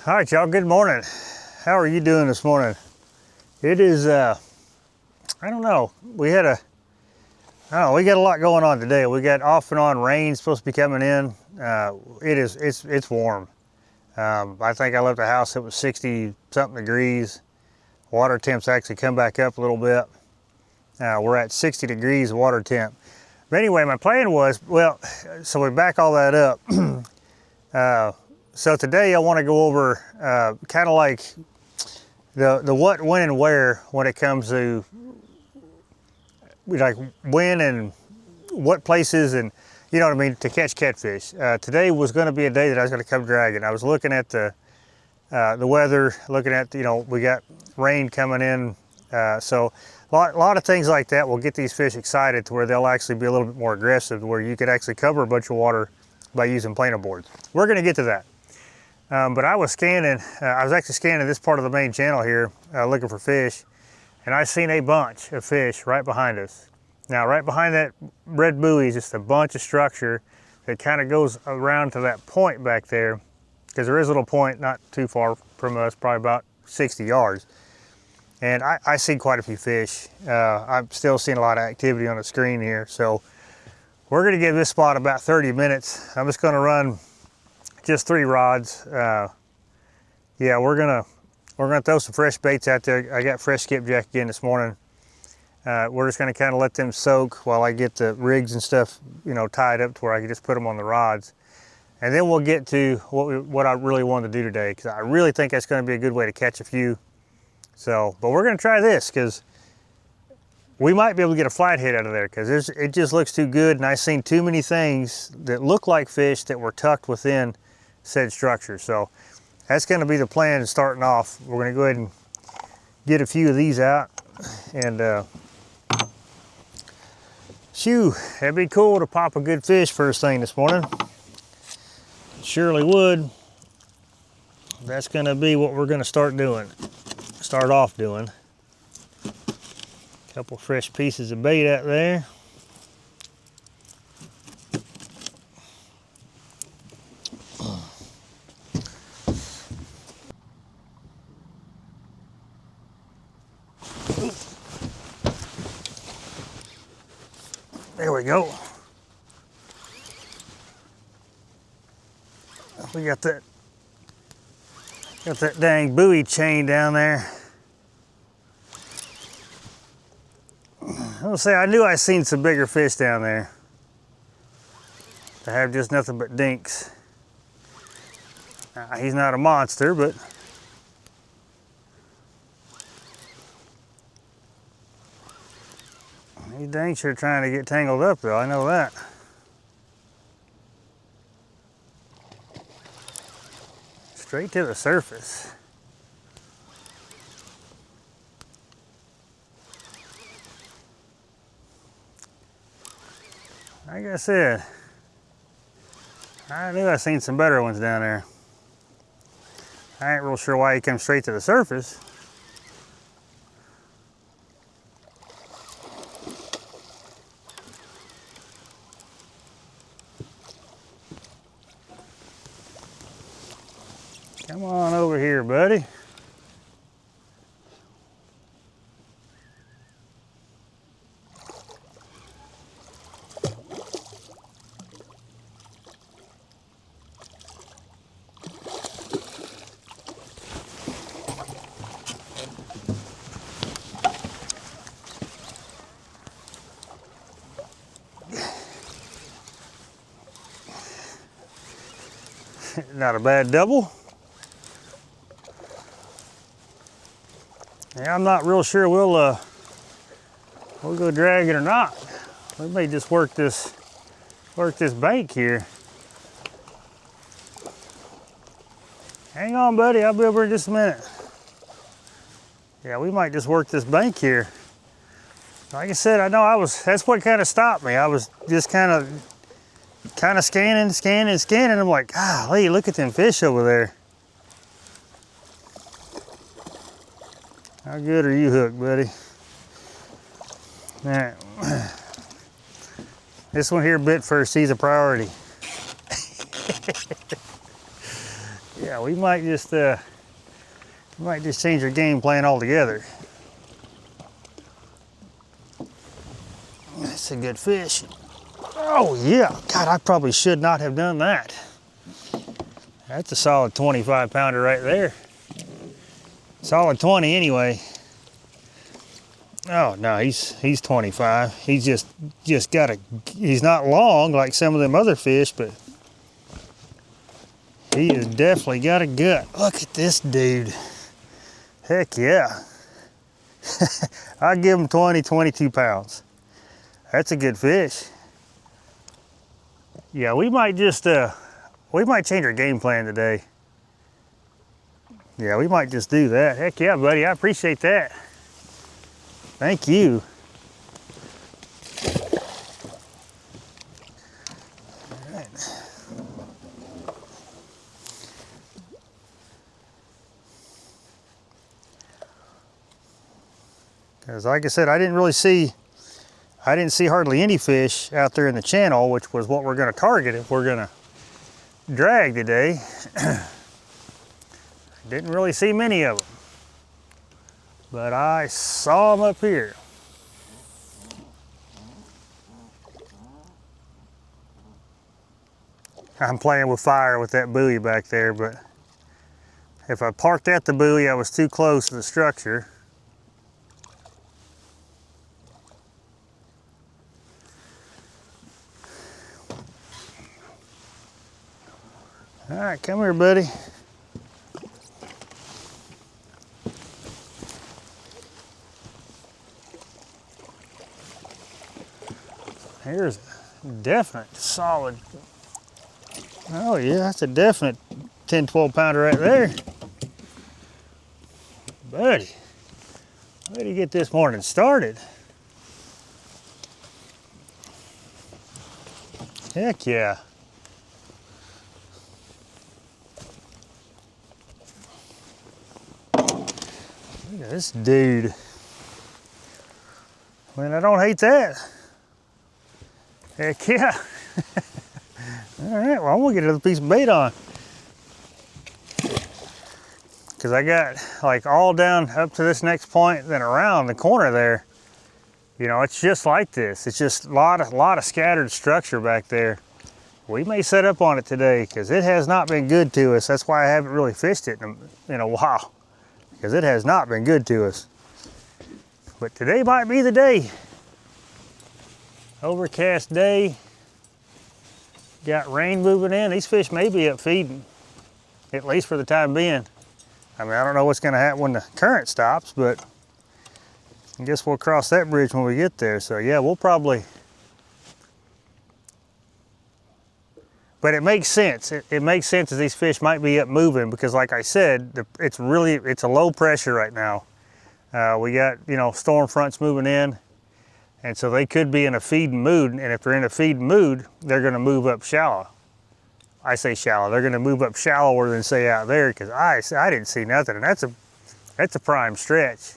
All right, y'all, good morning. How are you doing this morning? It is, I don't know, we got a lot going on today. We got off and on rain supposed to be coming in. It's warm. I think I left the house, it was 60 something degrees. Water temps actually come back up a little bit. We're at 60 degrees water temp. But anyway, my plan was, well, so we back all that up. So today I want to go over kind of like the what, when, and where when it comes to like when and what places and you know what I mean to catch catfish. Today was going to be a day that I was going to come dragging. I was looking at the weather, looking at we got rain coming in, so a lot of things like that will get these fish excited to where they'll actually be a little bit more aggressive, where you could actually cover a bunch of water by using planer boards. We're going to get to that. But I was scanning, I was actually scanning this part of the main channel here, looking for fish, and I seen a bunch of fish right behind us. Now, right behind that red buoy is just a bunch of structure that kind of goes around to that point back there, because there is a little point not too far from us, probably about 60 yards. And I see quite a few fish. I'm still seeing a lot of activity on the screen here, so we're gonna give this spot about 30 minutes. I'm just gonna run just 3 rods. Yeah, we're gonna throw some fresh baits out there. I got fresh skipjack again this morning. We're just gonna kind of let them soak while I get the rigs and stuff, tied up to where I can just put them on the rods. And then we'll get to what I really wanted to do today, because I really think that's gonna be a good way to catch a few. So, but we're gonna try this, because we might be able to get a flathead out of there, because it just looks too good, and I've seen too many things that look like fish that were tucked within said structure. So that's going to be the plan starting off. We're going to go ahead and get a few of these out, and shoo, that'd be cool to pop a good fish first thing this morning. Surely would. That's going to be what we're going to start off doing. A couple fresh pieces of bait out there. There we go. We got that dang buoy chain down there. I'll say I knew I seen some bigger fish down there. To have just nothing but dinks. He's not a monster, but he's dang sure trying to get tangled up though, I know that. Straight to the surface. Like I said, I knew I seen some better ones down there. I ain't real sure why he comes straight to the surface. Come on over here, buddy. Not a bad double. Yeah, I'm not real sure we'll go drag it or not. We may just work this bank here. Hang on, buddy, I'll be over in just a minute. Yeah, we might just work this bank here. Like I said, I know that's what kind of stopped me. I was just kind of scanning. I'm like, golly, look at them fish over there. How good are you hooked, buddy? All right. This one here bit first, he's a priority. Yeah, we might just change our game plan altogether. That's a good fish. Oh yeah, God, I probably should not have done that. That's a solid 25 pounder right there. Solid 20 anyway. Oh no, he's 25. He's just got a, he's not long like some of them other fish, but he has definitely got a gut. Look at this dude. Heck yeah. I give him 20, 22 pounds. That's a good fish. Yeah, we might just we might change our game plan today. Yeah, we might just do that. Heck yeah, buddy, I appreciate that. Thank you. All right. Because like I said, I didn't see hardly any fish out there in the channel, which was what we're going to target if we're going to drag today. Didn't really see many of them, but I saw them up here. I'm playing with fire with that buoy back there, but if I parked at the buoy, I was too close to the structure. All right, come here, buddy. Here's a definite solid. Oh yeah, that's a definite 10, 12 pounder right there. Buddy, where do you get this morning started? Heck yeah. Look at this dude. Man, I don't hate that. Heck yeah. All right, well, I'm gonna get another piece of bait on. Because I got like all down up to this next point, then around the corner there. You know, it's just like this. It's just a lot of scattered structure back there. We may set up on it today because it has not been good to us. That's why I haven't really fished it in a while, because it has not been good to us. But today might be the day. Overcast day. Got rain moving in. These fish may be up feeding, at least for the time being. I mean, I don't know what's going to happen when the current stops, but I guess we'll cross that bridge when we get there. So yeah, we'll probably, but it makes sense. It makes sense that these fish might be up moving because like I said, it's a low pressure right now. We got, you know, storm fronts moving in, and so they could be in a feeding mood, and if they're in a feeding mood, they're going to move up shallow. I say shallow. They're going to move up shallower than say out there because I didn't see nothing, and that's a prime stretch.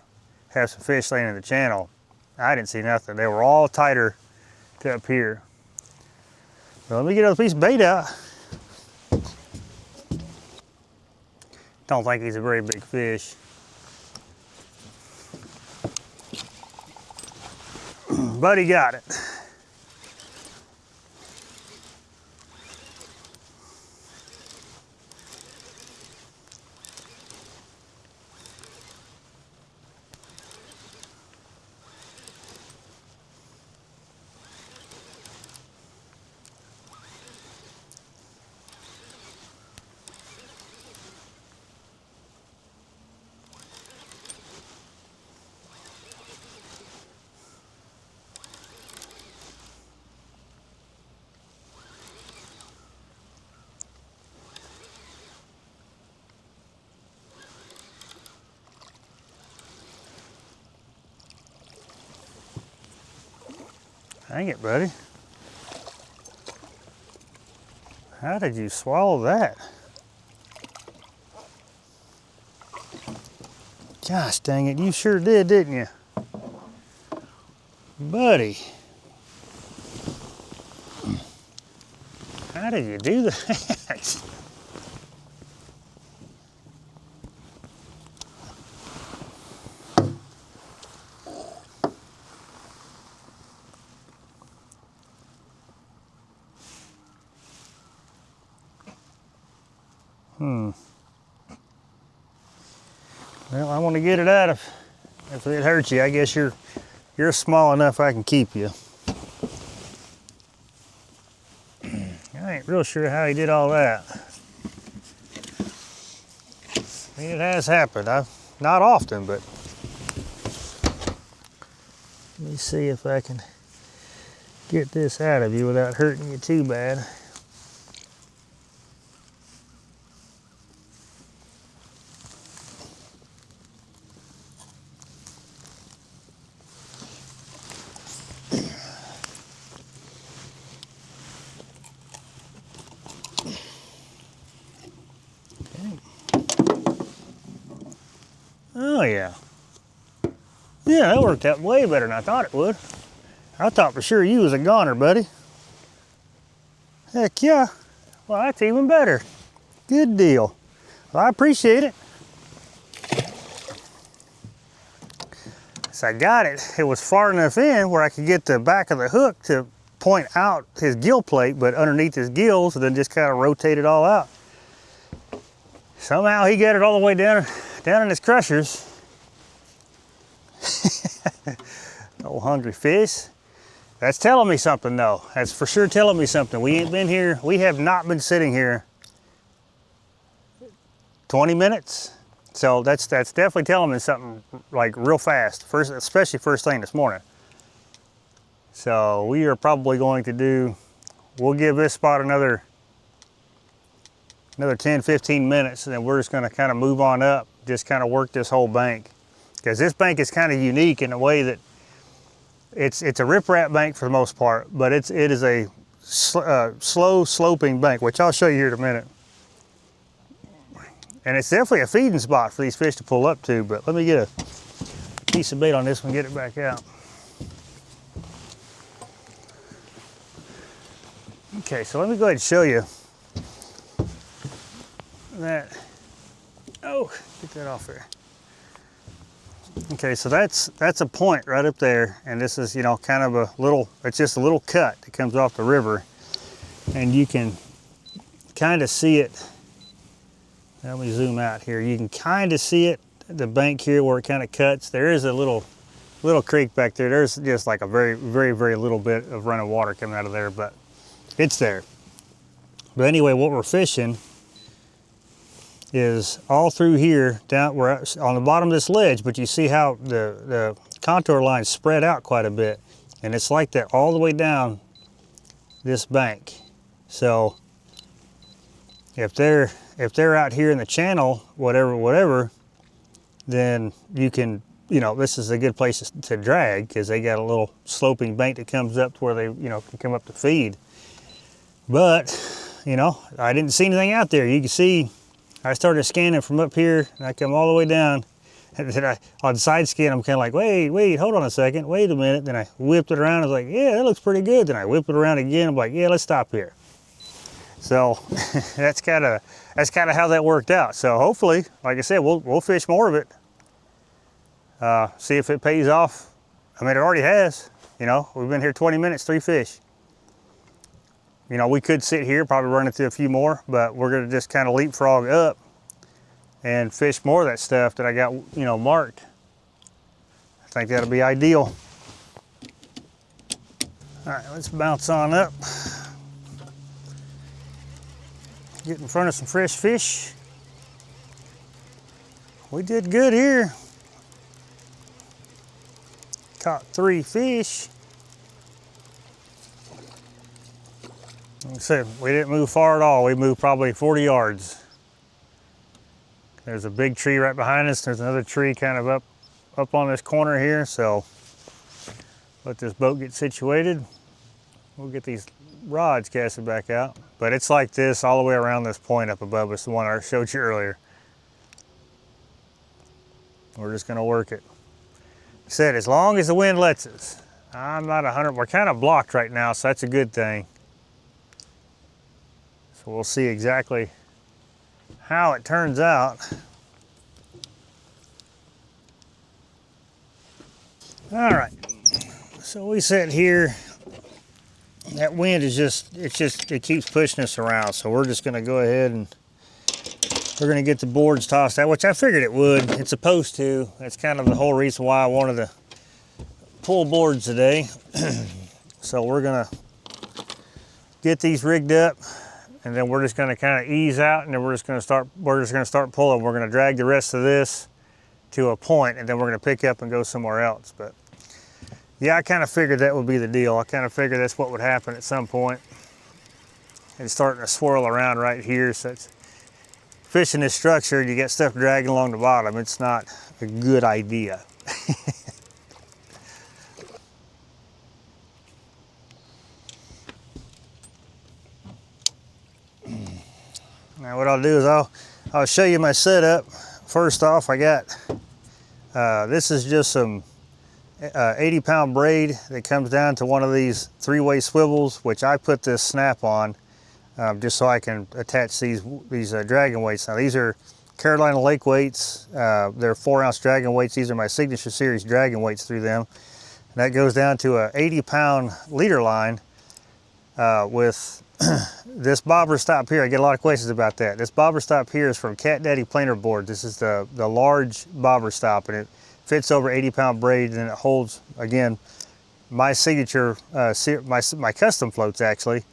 Have some fish laying in the channel. I didn't see nothing. They were all tighter to up here. So let me get another piece of bait out. Don't think he's a very big fish. But he got it. Dang it, buddy. How did you swallow that? Gosh dang it, you sure did, didn't you? Buddy. How did you do that? Well, I want to get it out of. If it hurts you, I guess you're small enough I can keep you. I ain't real sure how he did all that. I mean, it has happened. Not often, but let me see if I can get this out of you without hurting you too bad. Oh yeah. Yeah, that worked out way better than I thought it would. I thought for sure you was a goner, buddy. Heck yeah. Well, that's even better. Good deal. Well, I appreciate it. So I got it. It was far enough in where I could get the back of the hook to point out his gill plate, but underneath his gills, and then just kind of rotate it all out. Somehow he got it all the way down in his crushers. Old hungry fish. That's telling me something though. That's for sure telling me something. We ain't been here, we have not been sitting here 20 minutes. So that's definitely telling me something like real fast, especially first thing this morning. So we are probably going to do, we'll give this spot another 10, 15 minutes, and then we're just gonna kind of move on up, just kind of work this whole bank. Because this bank is kind of unique in a way that it's a riprap bank for the most part, but it is a slow sloping bank, which I'll show you here in a minute. And it's definitely a feeding spot for these fish to pull up to, but let me get a piece of bait on this one, get it back out. Okay, so let me go ahead and show you that. Oh, get that off there. Okay, so that's a point right up there, and this is, you know, kind of a little, it's just a little cut that comes off the river, and you can kind of see it. Let me zoom out here. You can kind of see it, the bank here where it kind of cuts. There is a little creek back there. There's just like a very, very, very little bit of running water coming out of there, but it's there. But anyway, what we're fishing is all through here, down we're on the bottom of this ledge, but you see how the contour lines spread out quite a bit, and it's like that all the way down this bank. So if they're out here in the channel, whatever, then you can, you know, this is a good place to drag because they got a little sloping bank that comes up to where they, you know, can come up to feed. But, you know, I didn't see anything out there. You can see I started scanning from up here, and I come all the way down, and then on side scan, I'm kind of like, wait, hold on a second, wait a minute. Then I whipped it around, I was like, yeah, that looks pretty good. Then I whipped it around again, I'm like, yeah, let's stop here. So that's kind of how that worked out. So hopefully, like I said, we'll fish more of it. See if it pays off. I mean, it already has. You know, we've been here 20 minutes, 3 fish. You know, we could sit here, probably run into a few more, but we're gonna just kind of leapfrog up and fish more of that stuff that I got, you know, marked. I think that'll be ideal. All right, let's bounce on up. Get in front of some fresh fish. We did good here. Caught 3 fish. Like I said, we didn't move far at all. We moved probably 40 yards. There's a big tree right behind us. There's another tree kind of up on this corner here. So let this boat get situated. We'll get these rods casted back out. But it's like this all the way around this point up above us, the one I showed you earlier. We're just gonna work it. Like I said, as long as the wind lets us. I'm not 100, we're kind of blocked right now, so that's a good thing. So we'll see exactly how it turns out. All right, so we sit here. That wind is it keeps pushing us around. So we're just gonna go ahead and we're gonna get the boards tossed out, which I figured it would. It's supposed to. That's kind of the whole reason why I wanted to pull boards today. So we're gonna get these rigged up, and then we're just gonna kind of ease out, and then we're just gonna start pulling. We're gonna drag the rest of this to a point, and then we're gonna pick up and go somewhere else. But yeah, I kind of figured that would be the deal. I kind of figured that's what would happen at some point. It's starting to swirl around right here, so it's fishing this structure, you get stuff dragging along the bottom. It's not a good idea. Now what I'll do is I'll show you my setup. First off, I got, this is just some 80-pound braid that comes down to one of these 3-way swivels, which I put this snap on just so I can attach these Draggin weights. Now these are Carolina Lake weights. They're 4-ounce Draggin weights. These are my signature series Draggin weights through them. And that goes down to a 80-pound leader line with this bobber stop here. I get a lot of questions about that. This bobber stop here is from Cat Daddy planer board. This is the large bobber stop, and it fits over 80-pound braid, and it holds, again, my signature, my custom floats actually,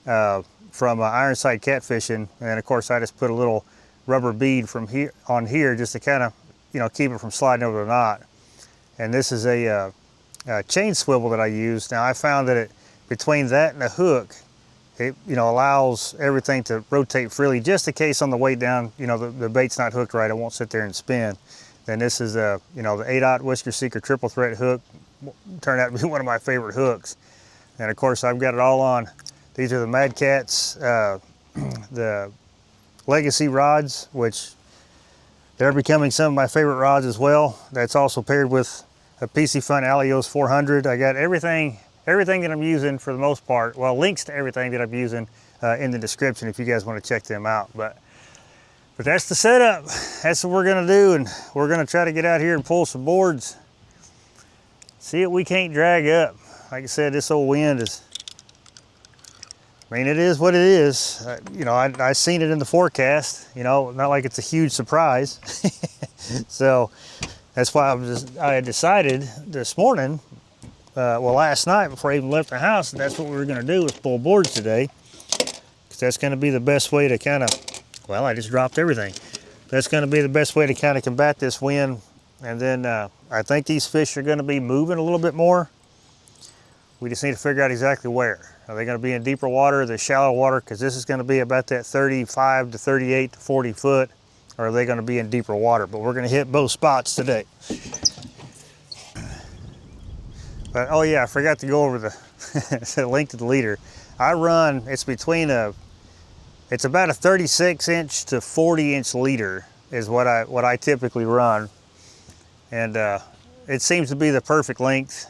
from Ironside Catfishing. And of course I just put a little rubber bead from here on here just to kind of, you know, keep it from sliding over the knot. And this is a chain swivel that I use. Now I found that between that and the hook, it, you know, allows everything to rotate freely, just in case on the way down, you know, the bait's not hooked right, it won't sit there and spin. Then this is you know, the 8/0 Whisker Seeker triple threat hook. Turned out to be one of my favorite hooks. And of course I've got it all on. These are the Mad Cats, the Legacy rods, which they're becoming some of my favorite rods as well. That's also paired with a Piscifun Alios 400. I got everything that I'm using for the most part. Well, links to everything that I'm using in the description if you guys want to check them out. But that's the setup. That's what we're gonna do, and we're gonna try to get out here and pull some boards. See what we can't drag up. Like I said, this old wind is, I mean, it is what it is. You know, I seen it in the forecast, you know, not like it's a huge surprise. So that's why I had decided this morning, well, last night before I even left the house, that's what we were gonna do, was pull boards today. Because that's gonna be the best way to kind of, well, I just dropped everything. That's gonna be the best way to kind of combat this wind. And then I think these fish are gonna be moving a little bit more. We just need to figure out exactly where. Are they gonna be in deeper water, the shallow water? Because this is gonna be about that 35 to 38 to 40 foot. Or are they gonna be in deeper water? But we're gonna hit both spots today. But oh yeah, I forgot to go over the length of the leader. I run, it's about a 36-inch to 40-inch leader is what I typically run. And it seems to be the perfect length.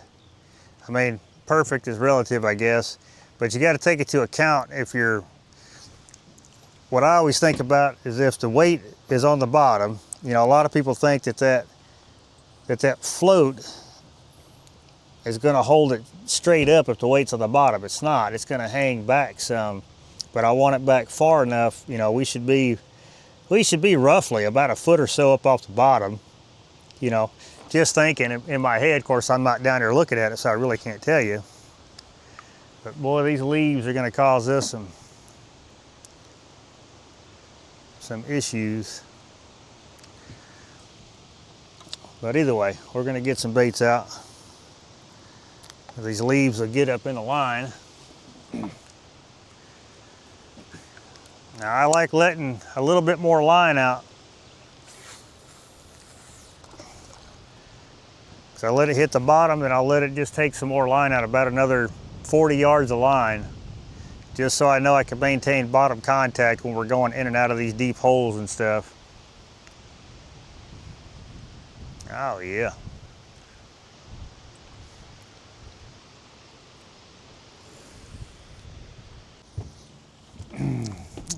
I mean, perfect is relative, I guess, but you got to take it to account if you're, what I always think about is if the weight is on the bottom. You know, a lot of people think that float is going to hold it straight up if the weight's on the bottom. It's not. It's going to hang back some, but I want it back far enough. You know, we should be roughly about a foot or so up off the bottom. You know, just thinking in my head. Of course, I'm not down there looking at it, so I really can't tell you. But boy, these leaves are going to cause us some issues. But either way, we're going to get some baits out. These leaves will get up in a line. Now I like letting a little bit more line out. So I let it hit the bottom, then I'll let it just take some more line out, about another 40 yards of line, just so I know I can maintain bottom contact when we're going in and out of these deep holes and stuff. Oh yeah.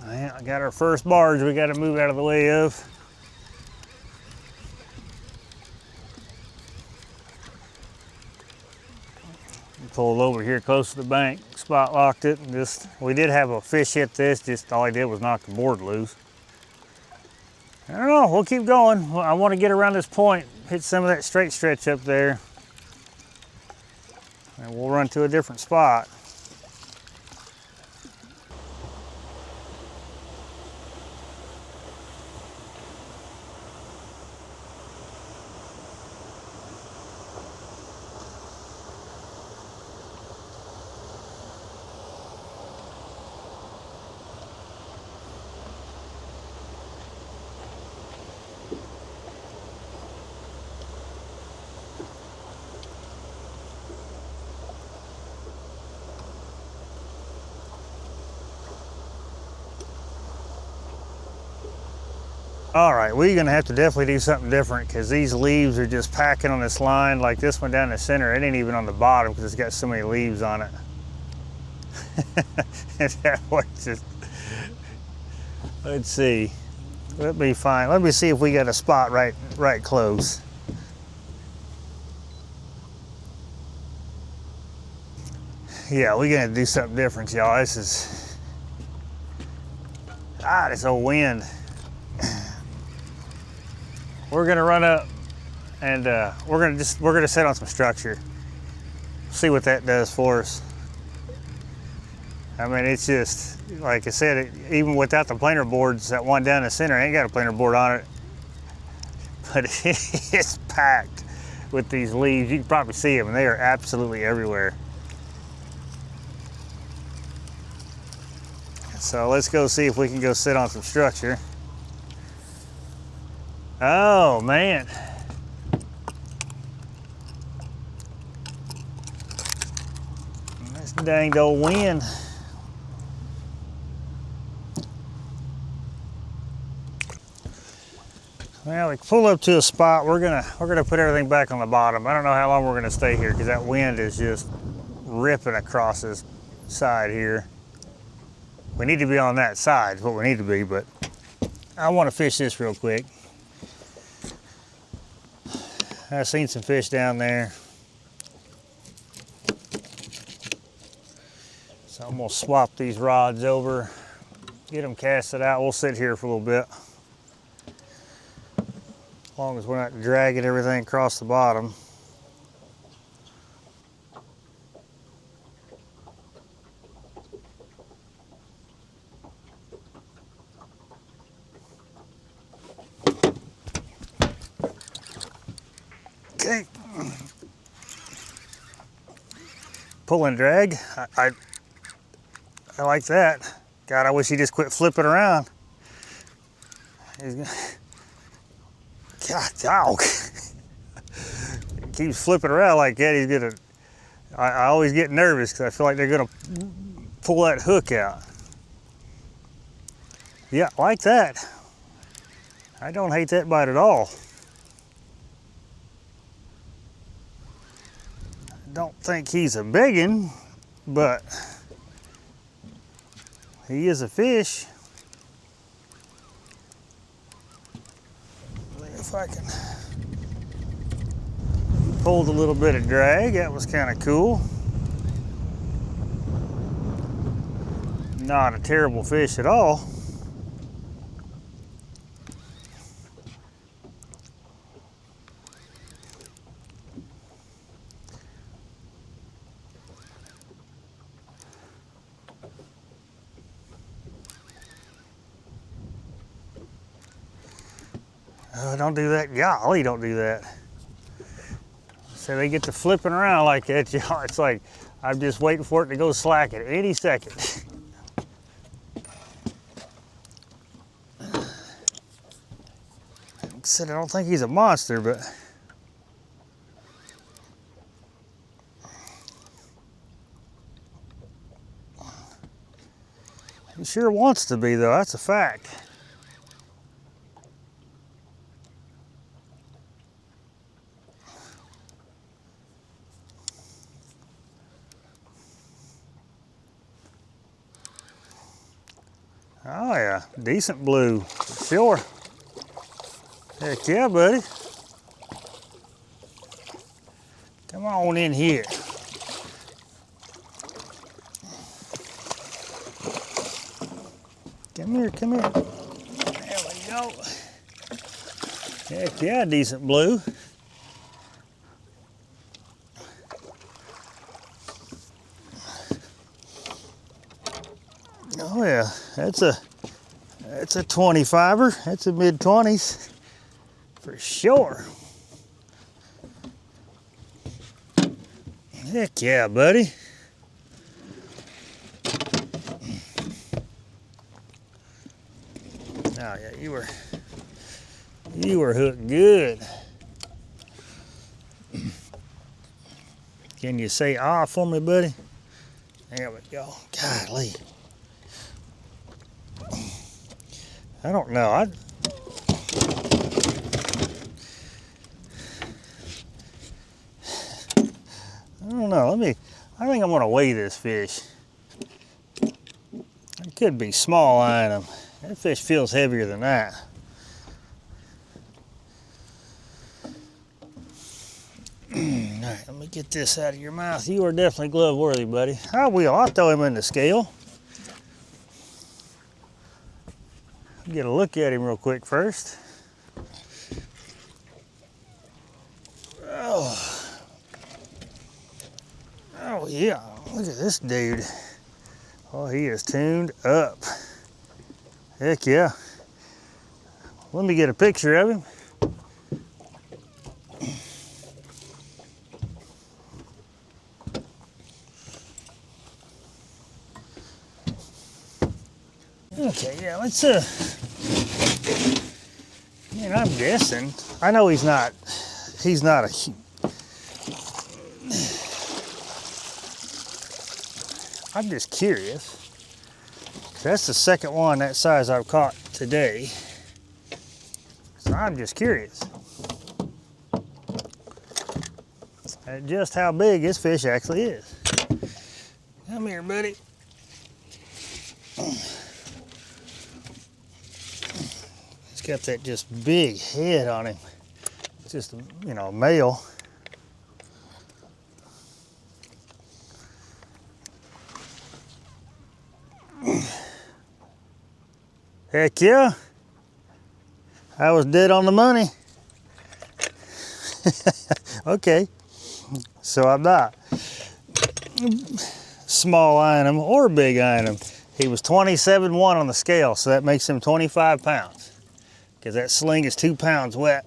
I got our first barge we got to move out of the way of. Pulled over here close to the bank, spot locked it, and we did have a fish hit this, just all I did was knock the board loose. I don't know, we'll keep going. I want to get around this point, hit some of that straight stretch up there, and we'll run to a different spot. All right, we're gonna have to definitely do something different because these leaves are just packing on this line. Like this one down the center, it ain't even on the bottom because it's got so many leaves on it. And that one just, let's see. Let me see if we got a spot right close. Yeah, we're gonna do something different, y'all. This is, this old wind. We're gonna run up and we're gonna set on some structure. See what that does for us. I mean, it's just, like I said, even without the planer boards, that one down the center ain't got a planer board on it. But it's packed with these leaves. You can probably see them, and they are absolutely everywhere. So let's go see if we can go sit on some structure. Oh, man. This danged old wind. Well, we pull up to a spot. We're gonna put everything back on the bottom. I don't know how long we're gonna stay here because that wind is just ripping across this side here. We need to be on that side, is what we need to be, but I want to fish this real quick. I've seen some fish down there. So I'm gonna swap these rods over, get them casted out. We'll sit here for a little bit. As long as we're not dragging everything across the bottom. Okay. Pull and drag. I like that. God, I wish he just quit flipping around. God, dog. He keeps flipping around like that. He's gonna. I always get nervous because I feel like they're gonna pull that hook out. Yeah, like that. I don't hate that bite at all. Don't think he's a biggin, but he is a fish. If I can. Pulled a little bit of drag. That was kind of cool. Not a terrible fish at all. Oh, don't do that. Golly, don't do that. So they get to flipping around like that, y'all. It's like I'm just waiting for it to go slack at any second. Like I said, I don't think he's a monster, but he sure wants to be, though. That's a fact. Oh yeah, decent blue, sure. Heck yeah, buddy. Come on in here. Come here, come here. There we go. Heck yeah, decent blue. Oh yeah, that's a 25er. That's a mid-20s for sure. Heck yeah, buddy. Oh yeah, you were hooked good. Can you say ah for me, buddy? There we go. Golly. I don't know. I don't know. I think I'm gonna weigh this fish. It could be small eyeing him. That fish feels heavier than that. Alright, let me get this out of your mouth. You are definitely glove worthy, buddy. I will. I'll throw him in the scale. Get a look at him real quick first. Oh yeah, look at this dude. Oh, he is tuned up. Heck yeah. Let me get a picture of him. Okay, yeah, let's man, I'm guessing. I know he's not a, I'm just curious. That's the second one that size I've caught today. So I'm just curious at just how big this fish actually is. Come here, buddy. He's got that just big head on him. It's just, you know, male. Heck yeah. I was dead on the money. Okay, so I'm not small eyeing him or big eyeing him. He was 27.1 on the scale, so that makes him 25 pounds. Because that sling is 2 pounds wet.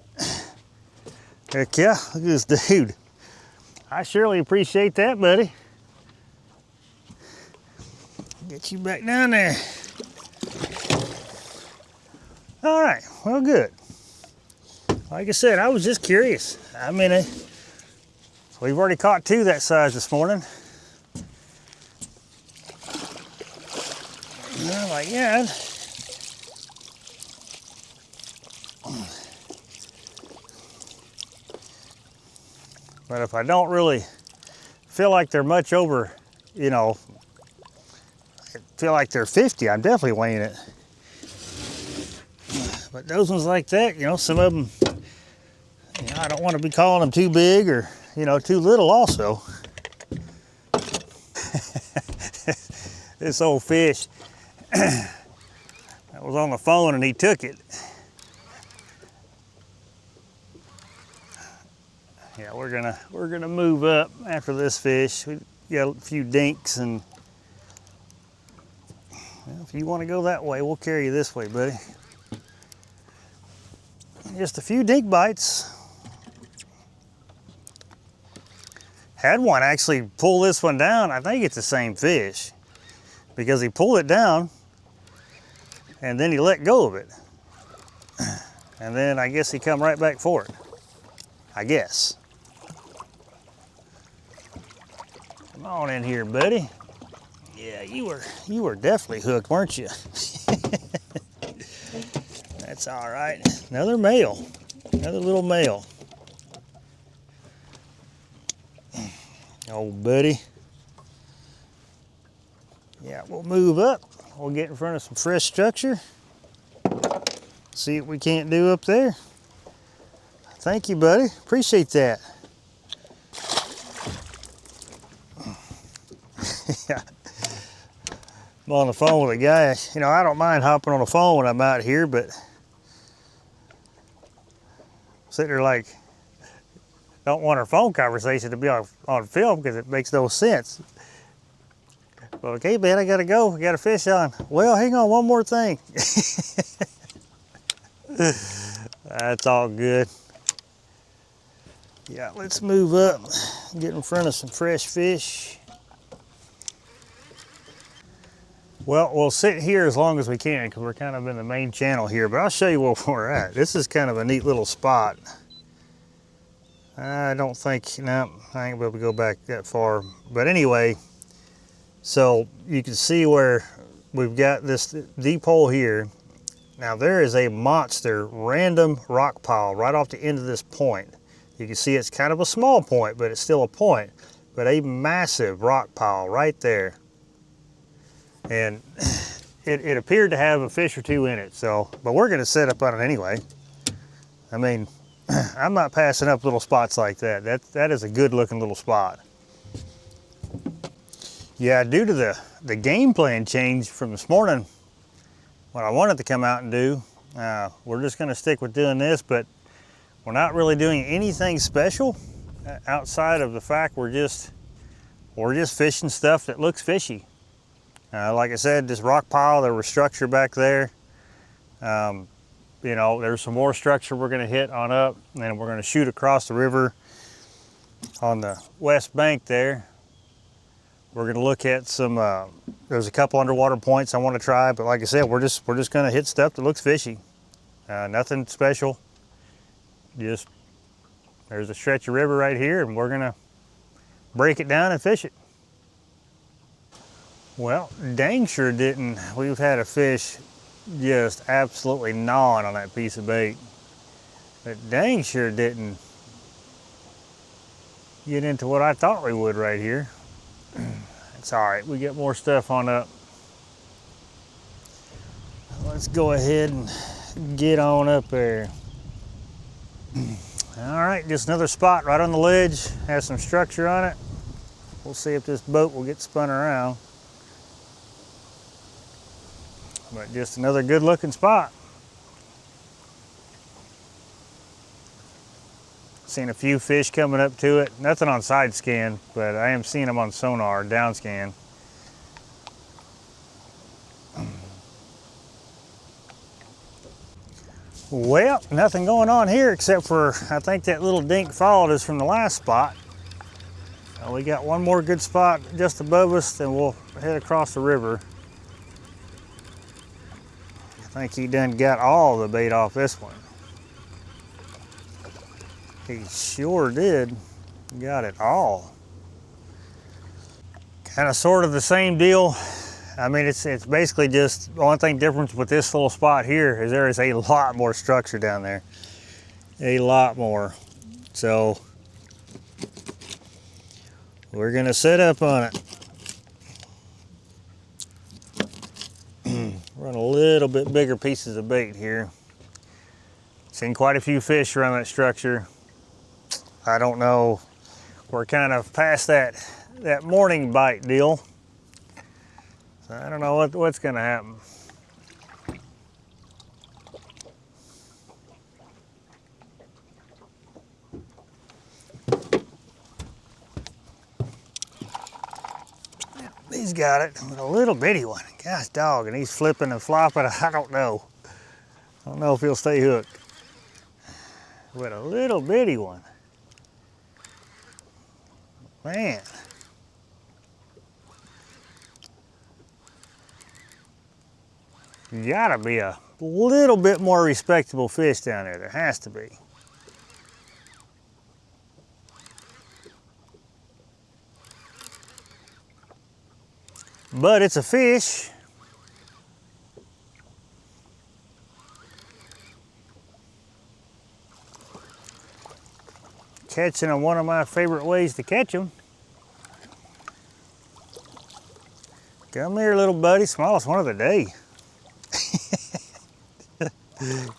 Heck yeah, look at this dude. I surely appreciate that, buddy. Get you back down there. All right, well, good. Like I said, I was just curious. I mean, we've already caught 2 that size this morning. And I'm like, yeah. But if I don't really feel like they're much over, you know, I feel like they're 50, I'm definitely weighing it. But those ones like that, you know, some of them, you know, I don't want to be calling them too big or, you know, too little also. This old fish that was on the phone and he took it. Yeah, we're gonna move up after this fish. We got a few dinks, and well, if you want to go that way, we'll carry you this way, buddy. Just a few dink bites. Had one actually pull this one down. I think it's the same fish because he pulled it down and then he let go of it. And then I guess he come right back for it. I guess. Come on in here, buddy. Yeah, you were definitely hooked, weren't you? That's all right. Another male, another little male. Oh, buddy. Yeah, we'll move up. We'll get in front of some fresh structure. See what we can't do up there. Thank you, buddy. Appreciate that. Yeah. I'm on the phone with a guy. You know, I don't mind hopping on the phone when I'm out here, but sitting there like, don't want our phone conversation to be on film because it makes no sense. But okay, man, I gotta go. I got a fish on. Well, hang on, one more thing. That's all good. Yeah, let's move up, get in front of some fresh fish. Well, we'll sit here as long as we can because we're kind of in the main channel here, but I'll show you where we're at. This is kind of a neat little spot. I don't think, no, I ain't able to go back that far. But anyway, so you can see where we've got this deep hole here. Now there is a monster random rock pile right off the end of this point. You can see it's kind of a small point, but it's still a point. But a massive rock pile right there. And it appeared to have a fish or two in it, so, but we're gonna set up on it anyway. I mean, I'm not passing up little spots like that. That is a good looking little spot. Yeah, due to the game plan change from this morning, what I wanted to come out and do, we're just gonna stick with doing this, but we're not really doing anything special outside of the fact we're just fishing stuff that looks fishy. Like I said, this rock pile, there was structure back there. You know, there's some more structure we're gonna hit on up, and then we're gonna shoot across the river on the west bank there. We're gonna look at some, there's a couple underwater points I wanna try, but like I said, we're just gonna hit stuff that looks fishy. Nothing special. Just, there's a stretch of river right here, and we're gonna break it down and fish it. Well, dang sure didn't. We've had a fish just absolutely gnawing on that piece of bait. But dang sure didn't get into what I thought we would right here. It's all right, we get more stuff on up. Let's go ahead and get on up there. All right, just another spot right on the ledge. Has some structure on it. We'll see if this boat will get spun around. But just another good looking spot. Seen a few fish coming up to it. Nothing on side scan, but I am seeing them on sonar, down scan. Well, nothing going on here except for, I think that little dink followed us from the last spot. We got one more good spot just above us, then we'll head across the river. I think he done got all the bait off this one. He sure did. Got it all. Kind of sort of the same deal. I mean, it's basically just the only thing difference with this little spot here is there is a lot more structure down there. A lot more. So we're gonna set up on it. Run a little bit bigger pieces of bait here. Seen quite a few fish around that structure. I don't know, we're kind of past that morning bite deal. So I don't know what's gonna happen. He's got it, but a little bitty one. Gosh dog, and he's flipping and flopping. I don't know. I don't know if he'll stay hooked. But a little bitty one. Man. Gotta be a little bit more respectable fish down there. There has to be. But it's a fish. Catching them one of my favorite ways to catch them. Come here, little buddy, smallest one of the day.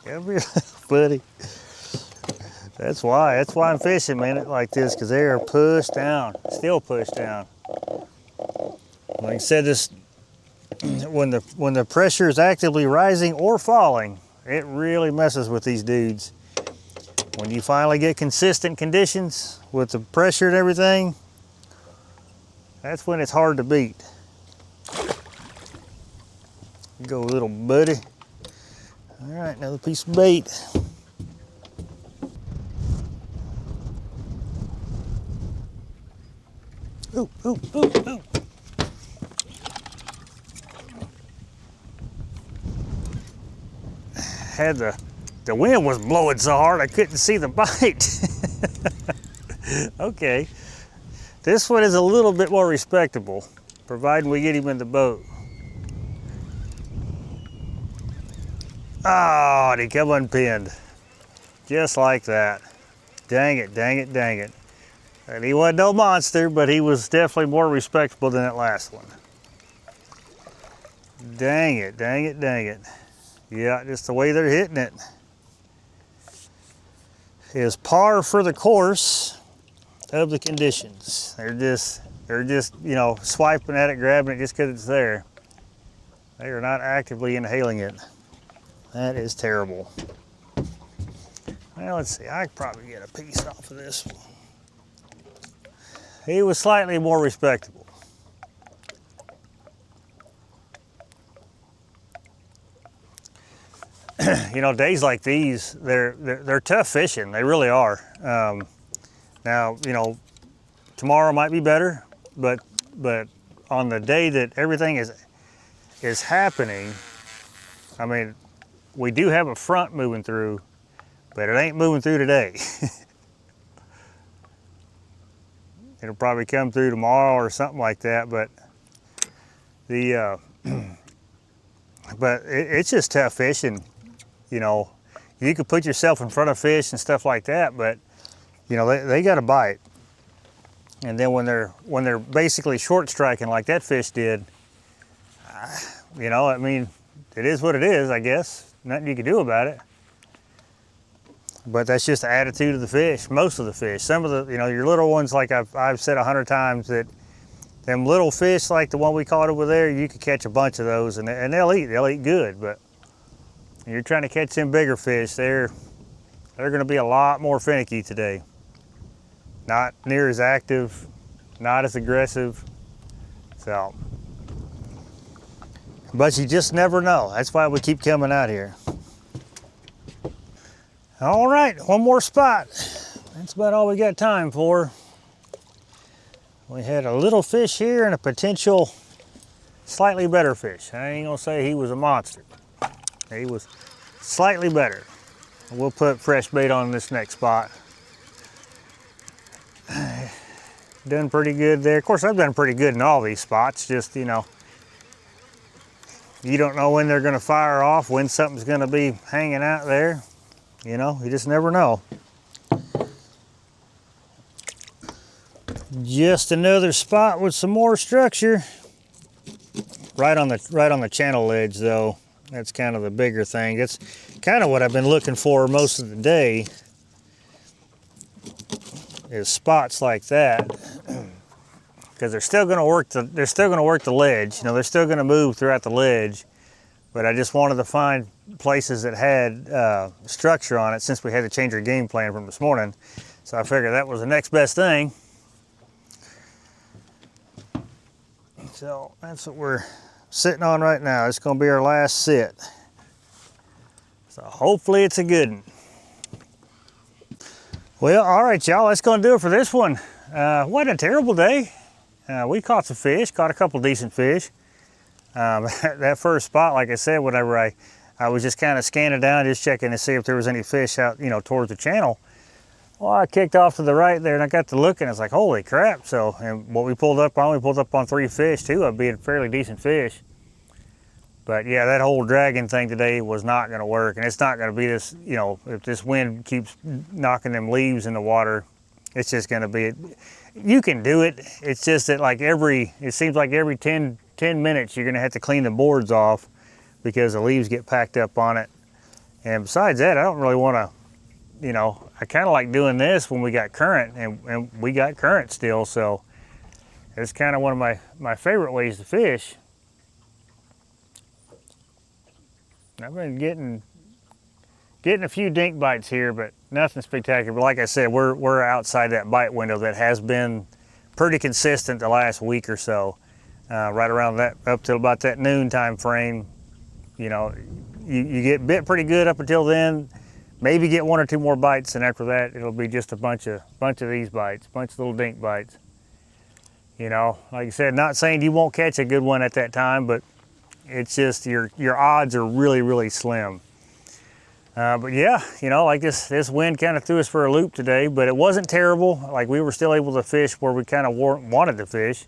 Come here, buddy. That's why I'm fishing, man, like this, because they are pushed down, still pushed down. Like I said, this when the pressure is actively rising or falling, it really messes with these dudes. When you finally get consistent conditions with the pressure and everything, that's when it's hard to beat. Go, little buddy. All right, another piece of bait. Ooh, ooh, ooh, ooh. Had the wind was blowing so hard I couldn't see the bite. Okay, this one is a little bit more respectable, providing we get him in the boat. Oh, and he come unpinned, just like that. Dang it, dang it, dang it. And he wasn't no monster, but he was definitely more respectable than that last one. Dang it, dang it, dang it. Yeah, just the way they're hitting it is par for the course of the conditions. They're just, you know, swiping at it, grabbing it just because it's there. They are not actively inhaling it. That is terrible. Well, let's see, I could probably get a piece off of this one. He was slightly more respectable. You know, days like these, they're tough fishing. They really are. Now, you know, tomorrow might be better, but on the day that everything is happening, I mean, we do have a front moving through, but it ain't moving through today. It'll probably come through tomorrow or something like that, but it's just tough fishing. You know, you could put yourself in front of fish and stuff like that, but you know, they got to bite. And then when they're basically short striking like that fish did, you know, I mean, it is what it is, I guess. Nothing you can do about it. But that's just the attitude of the fish, most of the fish. Some of the, you know, your little ones, like I've said 100 times, that them little fish like the one we caught over there, you could catch a bunch of those and they'll eat good. But when you're trying to catch them bigger fish, they're gonna be a lot more finicky today. Not near as active, not as aggressive. So, but you just never know. That's why we keep coming out here. All right, one more spot. That's about all we got time for. We had a little fish here and a potential slightly better fish. I ain't gonna say he was a monster. He was slightly better. We'll put fresh bait on this next spot. Done pretty good there. Of course, I've done pretty good in all these spots. Just, you know, you don't know when they're gonna fire off, when something's gonna be hanging out there. You know, you just never know. Just another spot with some more structure. Right on the channel edge though. That's kind of the bigger thing. That's kind of what I've been looking for most of the day, is spots like that. Because they're still going to work the ledge. You know, they're still going to move throughout the ledge. But I just wanted to find places that had structure on it, since we had to change our game plan from this morning. So I figured that was the next best thing. So that's what we're sitting on right now. It's going to be our last sit. So hopefully it's a good one. Well, all right, y'all, that's going to do it for this one. What a terrible day. We caught some fish, caught a couple decent fish. That first spot, like I said, whenever I was just kind of scanning down, just checking to see if there was any fish out, you know, towards the channel. Well, I kicked off to the right there and I got to looking. It's like, holy crap. So, and what we pulled up on 3 fish, 2 of being fairly decent fish. But yeah, that whole dragging thing today was not going to work. And it's not going to be this, you know, if this wind keeps knocking them leaves in the water, it's just going to be, you can do it. It's just that like it seems like every 10 minutes you're going to have to clean the boards off because the leaves get packed up on it. And besides that, I don't really want to, you know, I kind of like doing this when we got current, and we got current still, so it's kind of one of my favorite ways to fish. I've been getting getting a few dink bites here, but nothing spectacular. But like I said, we're outside that bite window that has been pretty consistent the last week or so. Right around that, up till about that noon time frame. You know, you get bit pretty good up until then. Maybe get 1 or 2 more bites, and after that, it'll be just a bunch of these bites, bunch of little dink bites. You know, like I said, not saying you won't catch a good one at that time, but it's just your odds are really, really slim. But yeah, you know, like this wind kind of threw us for a loop today, but it wasn't terrible. Like, we were still able to fish where we kind of wanted to fish.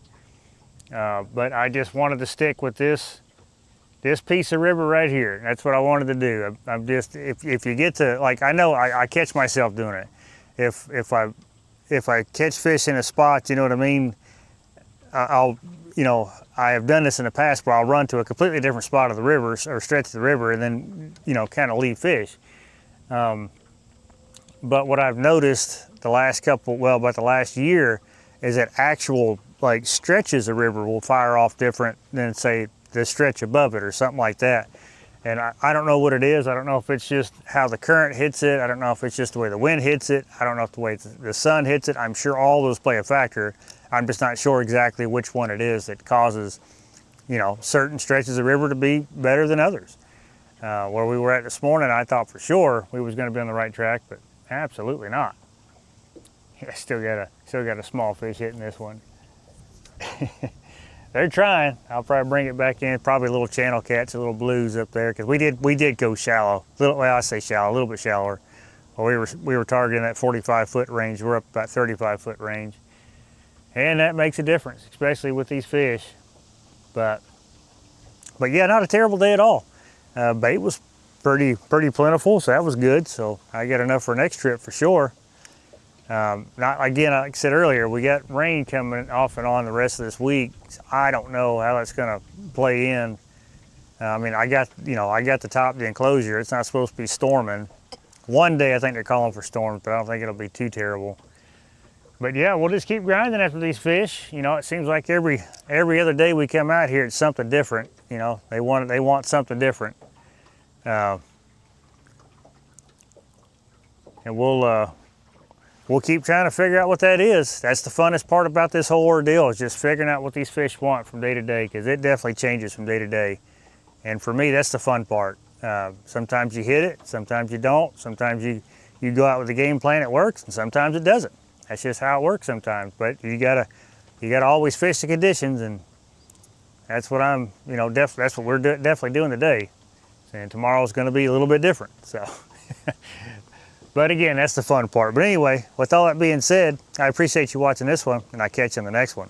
But I just wanted to stick with this piece of river right here. That's what I wanted to do. I'm just, if you get to, like, I know I catch myself doing it. If I catch fish in a spot, you know what I mean, you know, I have done this in the past where I'll run to a completely different spot of the river or stretch of the river and then, you know, kind of leave fish. But what I've noticed the last about the last year is that actual, like, stretches of river will fire off different than, say, the stretch above it or something like that. And I don't know what it is. I don't know if it's just how the current hits it. I don't know if it's just the way the wind hits it. I don't know if the way the sun hits it. I'm sure all those play a factor. I'm just not sure exactly which one it is that causes, you know, certain stretches of river to be better than others. Where we were at this morning, I thought for sure we was going to be on the right track, but absolutely not. I still got a small fish hitting this one. They're trying. I'll probably bring it back in. Probably little channel cats, little blues up there, because we did go shallow. Well, I say shallow, a little bit shallower. Well, we were targeting that 45-foot range. We're up about 35-foot range, and that makes a difference, especially with these fish. But yeah, not a terrible day at all. Bait was pretty plentiful, so that was good. So I got enough for next trip for sure. Not again, like I said earlier, we got rain coming off and on the rest of this week. So I don't know how that's going to play in. I mean, I got the top of the enclosure. It's not supposed to be storming. One day I think they're calling for storms, but I don't think it'll be too terrible. But yeah, we'll just keep grinding after these fish. You know, it seems like every other day we come out here, it's something different. You know, they want something different. And we'll keep trying to figure out what that is. That's the funnest part about this whole ordeal, is just figuring out what these fish want from day to day, because it definitely changes from day to day. And for me, that's the fun part. Sometimes you hit it, sometimes you don't. Sometimes you go out with a game plan, it works, and sometimes it doesn't. That's just how it works sometimes. But you gotta always fish the conditions, and that's what I'm, you know, that's what we're definitely doing today. And tomorrow's going to be a little bit different. So. But again, that's the fun part. But anyway, with all that being said, I appreciate you watching this one, and I'll catch you in the next one.